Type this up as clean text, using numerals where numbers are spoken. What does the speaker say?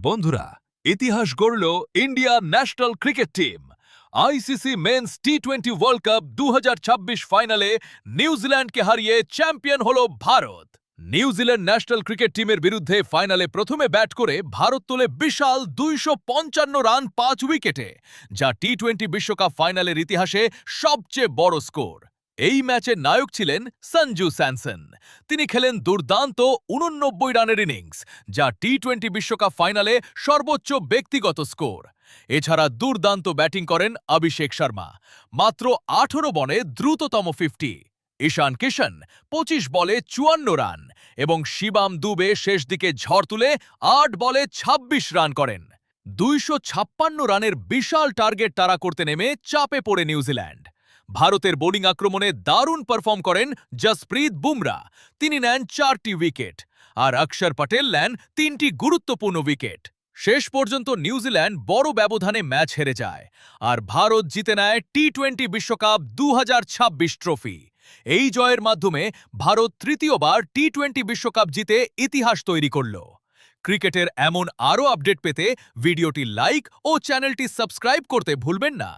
বন্ধুরা, ইতিহাস গড়ল India national cricket team. ICC men's টি-20 ওয়ার্ল্ড কাপ 2026 ফাইনালে নিউজিল্যান্ডকে হারিয়ে চ্যাম্পিয়ন হলো ভারত। নিউজিল্যান্ড ন্যাশনাল ক্রিকেট টিমের বিরুদ্ধে ফাইনালে প্রথমে ব্যাট করে ভারত তোলে বিশাল 255 রান 5 উইকেটে, যা টি-20 বিশ্বকাপ ফাইনালের ইতিহাসে সবচেয়ে বড় স্কোর। এই ম্যাচের নায়ক ছিলেন সঞ্জু স্যামসন। তিনি খেলেন দুর্দান্ত 89 রানের ইনিংস, যা টি-20 বিশ্বকাপ ফাইনালে সর্বোচ্চ ব্যক্তিগত স্কোর। এছাড়া দুর্দান্ত ব্যাটিং করেন অভিষেক শর্মা, মাত্র 18 বলে দ্রুততম 50। ঈশান কিশন 25 বলে 54 রান এবং শিবাম দুবে শেষ দিকে ঝড় তুলে 8 বলে 26 রান করেন। 256 রানের বিশাল টার্গেট তাড়া করতে নেমে চাপে পড়ে নিউজিল্যান্ড। ভারতের বোলিং আক্রমণে দারুণ পারফর্ম করেন জসপ্রীত বুমরা। তিনি নেন 4টি উইকেট, আর অক্ষর পটেল নেন 3টি গুরুত্বপূর্ণ উইকেট। শেষ পর্যন্ত নিউজিল্যান্ড বড় ব্যবধানে ম্যাচ হেরে যায়, আর ভারত জিতে নেয় টি-20 বিশ্বকাপ 2026 ট্রফি। এই জয়ের মাধ্যমে ভারত তৃতীয়বার টি-20 বিশ্বকাপ জিতে ইতিহাস তৈরি করল। ক্রিকেটের এমন আরও আপডেট পেতে ভিডিওটি লাইক ও চ্যানেলটি সাবস্ক্রাইব করতে ভুলবেন না।